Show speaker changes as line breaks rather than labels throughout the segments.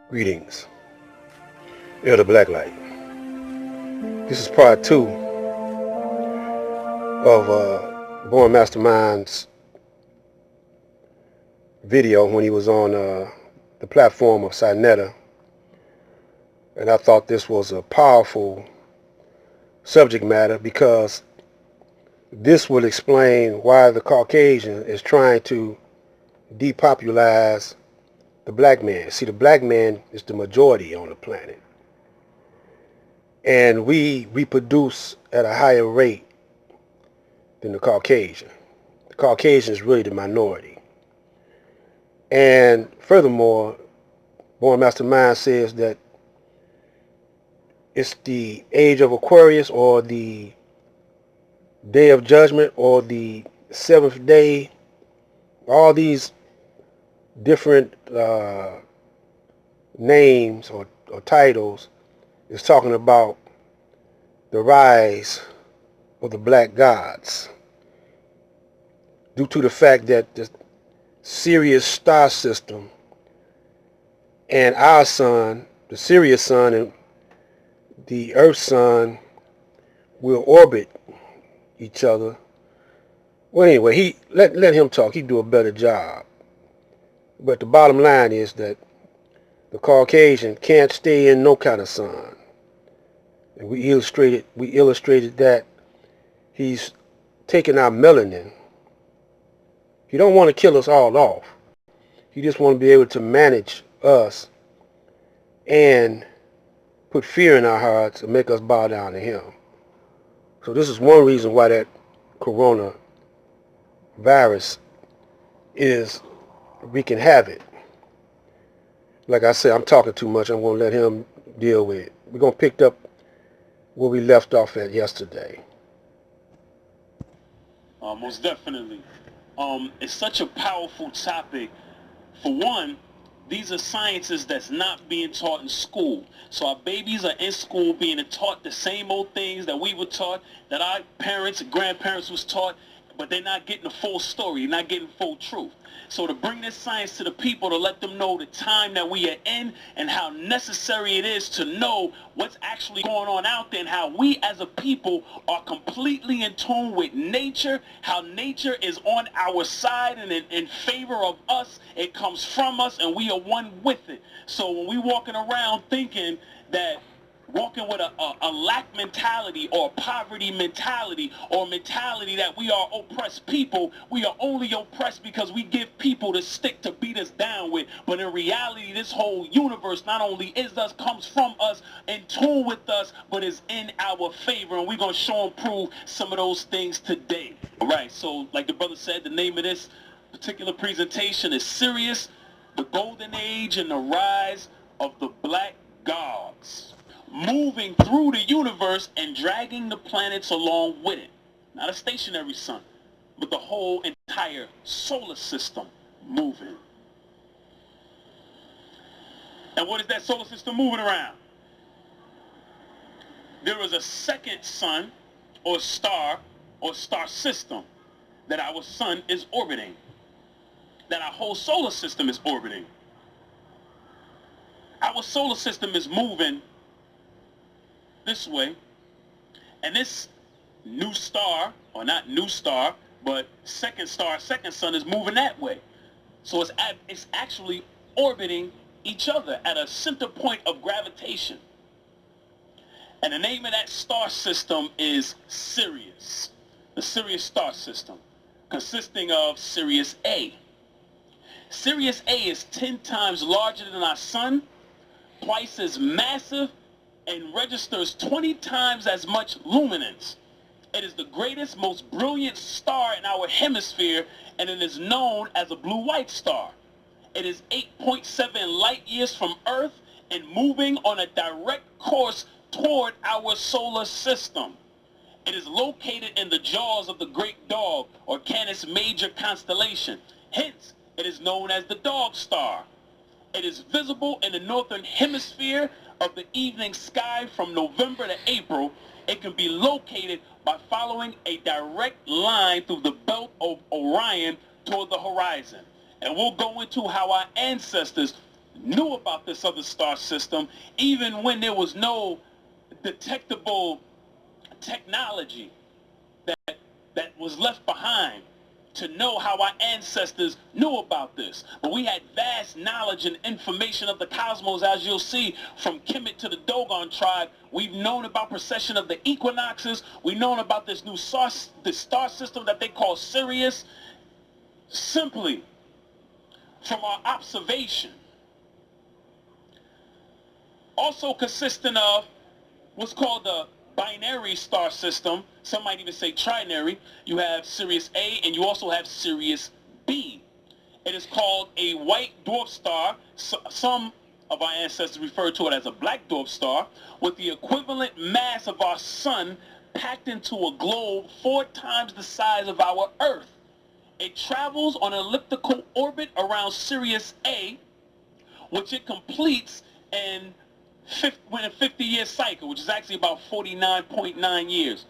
Greetings. Elder Blacklight. This is part 2 of Born Mastermind's video when he was on the platform of Sinetta. And I thought this was a powerful subject matter because this will explain why the Caucasian is trying to depopularize the black man. See, the black man is the majority on the planet. And we reproduce at a higher rate than the Caucasian. The Caucasian is really the minority. And furthermore, Born Mastermind says that it's the age of Aquarius or the day of judgment or the seventh day. All these different names or titles is talking about the rise of the black gods due to the fact that the Sirius star system and our sun, the Sirius sun and the Earth sun, will orbit each other. Well, anyway, let him talk. He do a better job. But the bottom line is that the Caucasian can't stay in no kind of sun. And we illustrated that he's taking our melanin. He don't want to kill us all off. He just want to be able to manage us and put fear in our hearts and make us bow down to him. So this is one reason why that corona virus is wreaking havoc. Like I said, I'm talking too much. I'm going to let him deal with it. We're going to pick up where we left off at yesterday.
Most definitely. It's such a powerful topic. For one, these are sciences that's not being taught in school. So our babies are in school being taught the same old things that we were taught, that our parents and grandparents was taught, but they're not getting the full story, not getting full truth. So to bring this science to the people, to let them know the time that we are in and how necessary it is to know what's actually going on out there and how we as a people are completely in tune with nature, how nature is on our side and in favor of us. It comes from us and we are one with it. So when we walking around thinking that walking with a lack mentality or a poverty mentality or mentality that we are oppressed people, we are only oppressed because we give people the stick to beat us down with. But in reality, this whole universe not only is us, comes from us, in tune with us, but is in our favor. And we're going to show and prove some of those things today. All right, so like the brother said, the name of this particular presentation is Sirius, the Golden Age and the Rise of the Black Gods. Moving through the universe and dragging the planets along with it. Not a stationary sun, but the whole entire solar system moving. And what is that solar system moving around? There is a second sun or star system that our sun is orbiting, that our whole solar system is orbiting. Our solar system is moving this way, and this new star, or not new star, but second star, second sun is moving that way. So it's actually orbiting each other at a center point of gravitation. And the name of that star system is Sirius, the Sirius star system, consisting of Sirius A. Sirius A is 10 times larger than our sun, twice as massive, and registers 20 times as much luminance. It is the greatest, most brilliant star in our hemisphere, and it is known as a blue-white star. It is 8.7 light years from Earth and moving on a direct course toward our solar system. It is located in the jaws of the Great Dog, or Canis Major constellation. Hence, it is known as the Dog Star. It is visible in the northern hemisphere of the evening sky from November to April. It can be located by following a direct line through the belt of Orion toward the horizon. And we'll go into how our ancestors knew about this other star system even when there was no detectable technology that was left behind to know how our ancestors knew about this. But we had vast knowledge and information of the cosmos, as you'll see, from Kemet to the Dogon tribe. We've known about precession of the equinoxes. We've known about this new star system that they call Sirius, simply from our observation. Also consisting of what's called the binary star system. Some might even say trinary. You have Sirius A and you also have Sirius B. It is called a white dwarf star. Some of our ancestors refer to it as a black dwarf star, with the equivalent mass of our sun packed into a globe 4 times the size of our Earth. It travels on an elliptical orbit around Sirius A, which it completes in a 50-year cycle, which is actually about 49.9 years.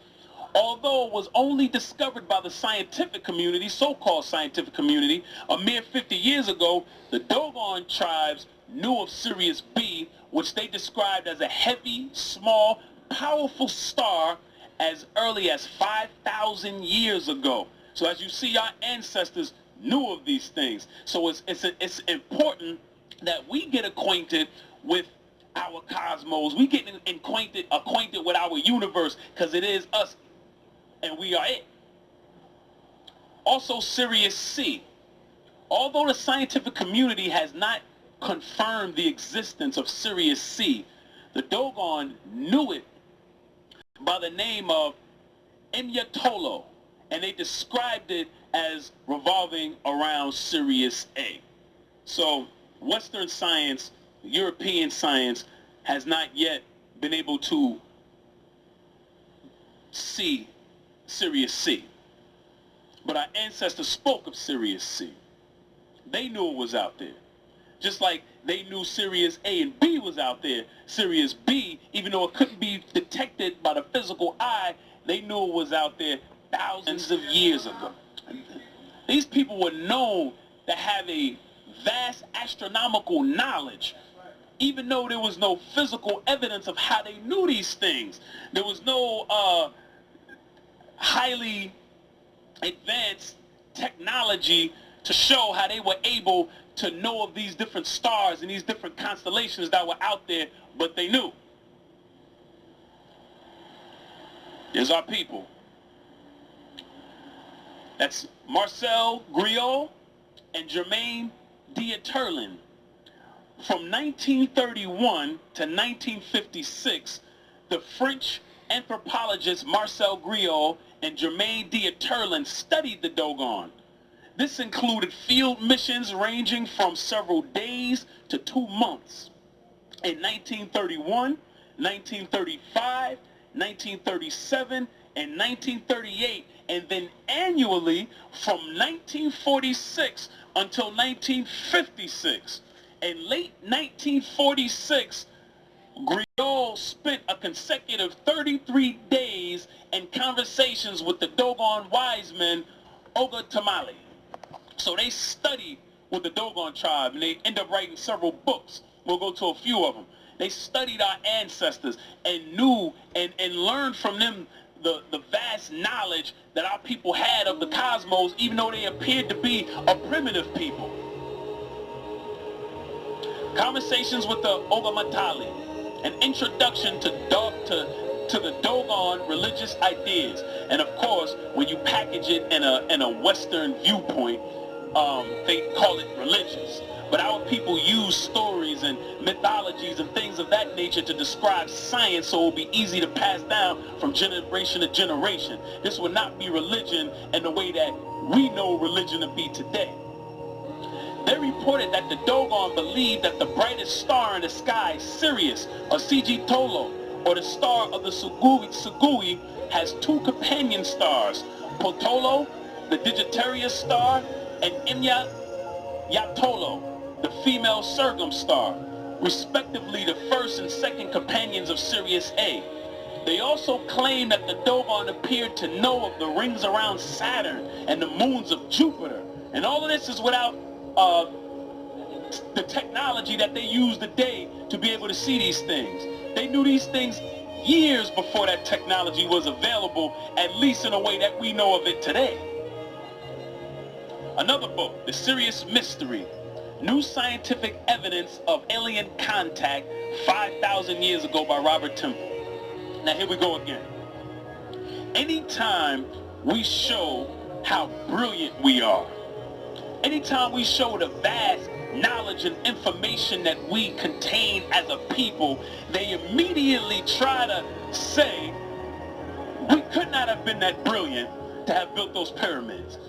Although it was only discovered by the scientific community, so-called scientific community, a mere 50 years ago, the Dogon tribes knew of Sirius B, which they described as a heavy, small, powerful star as early as 5,000 years ago. So as you see, our ancestors knew of these things. So it's important that we get acquainted with our cosmos. We get acquainted with our universe, because it is us and we are it. Also, Sirius C. Although the scientific community has not confirmed the existence of Sirius C, the Dogon knew it by the name of Imyatolo, and they described it as revolving around Sirius A. So Western science, European science, has not yet been able to see Sirius C. But our ancestors spoke of Sirius C. They knew it was out there. Just like they knew Sirius A and B was out there, Sirius B, even though it couldn't be detected by the physical eye, they knew it was out there thousands of years ago. These people were known to have a vast astronomical knowledge, even though there was no physical evidence of how they knew these things. There was no highly advanced technology to show how they were able to know of these different stars and these different constellations that were out there, but they knew. There's our people. That's Marcel Griot and Germain Dieterlen. From 1931 to 1956, the French anthropologists Marcel Griot and Germain Dieterlen studied the Dogon. This included field missions ranging from several days to 2 months. In 1931, 1935, 1937, and 1938, and then annually from 1946 until 1956. In late 1946, Griot spent a consecutive 33 days in conversations with the Dogon wise men, Oga Tamale. So they studied with the Dogon tribe, and they end up writing several books. We'll go to a few of them. They studied our ancestors and knew and learned from them the vast knowledge that our people had of the cosmos, even though they appeared to be a primitive people. Conversations with the Ogamatali, an introduction to the Dogon religious ideas. And of course, when you package it in a Western viewpoint, they call it religious. But our people use stories and mythologies and things of that nature to describe science, so it will be easy to pass down from generation to generation. This will not be religion in the way that we know religion to be today. They reported that the Dogon believed that the brightest star in the sky, Sirius, or Sigitolo, or the star of the Sugui, has 2 companion stars, Potolo, the Digiterius star, and Imyatolo, the female Sorghum star, respectively the first and second companions of Sirius A. They also claim that the Dogon appeared to know of the rings around Saturn and the moons of Jupiter. And all of this is without the technology that they use today to be able to see these things. They knew these things years before that technology was available, at least in a way that we know of it today. Another book, The Sirius Mystery, New Scientific Evidence of Alien Contact 5,000 Years Ago by Robert Temple. Now here we go again. Anytime we show how brilliant we are, anytime we show the vast knowledge and information that we contain as a people, they immediately try to say, we could not have been that brilliant to have built those pyramids.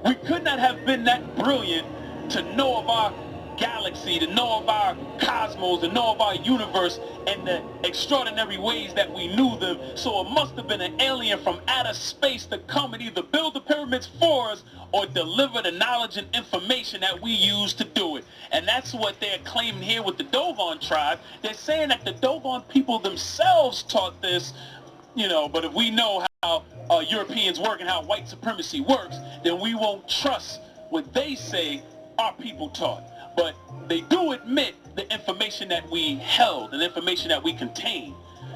We could not have been that brilliant to know of our galaxy, to know of our cosmos, to know of our universe and the extraordinary ways that we knew them. So it must have been an alien from outer space to come and either build the pyramids for us or deliver the knowledge and information that we use to do it. And that's what they're claiming here with the Dogon tribe. They're saying that the Dogon people themselves taught this, but if we know how Europeans work and how white supremacy works, then we won't trust what they say our people taught. But they do admit the information that we held and information that we contain.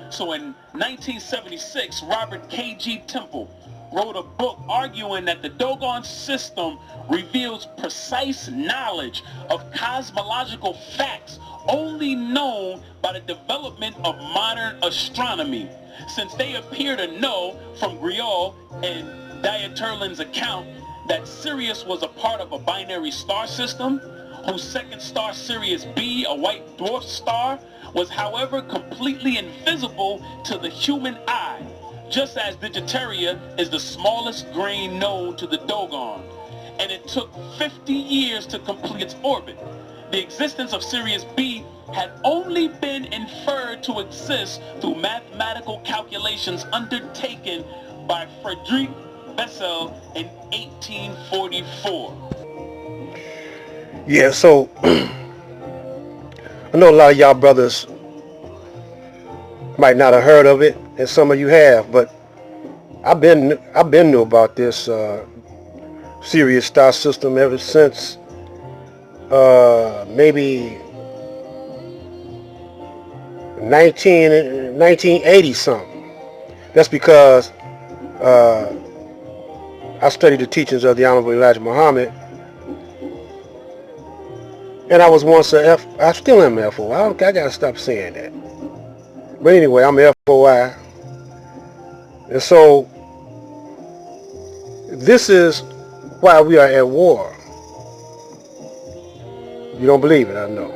So in 1976, Robert K.G. Temple wrote a book arguing that the Dogon system reveals precise knowledge of cosmological facts only known by the development of modern astronomy, since they appear to know from Griot and Dieterlin's account that Sirius was a part of a binary star system, whose second star, Sirius B, a white dwarf star, was however completely invisible to the human eye, just as Digitaria is the smallest grain known to the Dogon, and it took 50 years to complete its orbit. The existence of Sirius B had only been inferred to exist through mathematical calculations undertaken by Friedrich Bessel in 1844.
Yeah, so I know a lot of y'all brothers might not have heard of it, and some of you have, but I've been knew about this Sirius star system ever since maybe 1980 something. That's because I studied the teachings of the Honorable Elijah Muhammad, and I was once I still am FOI. I gotta stop saying that. But anyway, I'm FOI, and so this is why we are at war. You don't believe it, I know.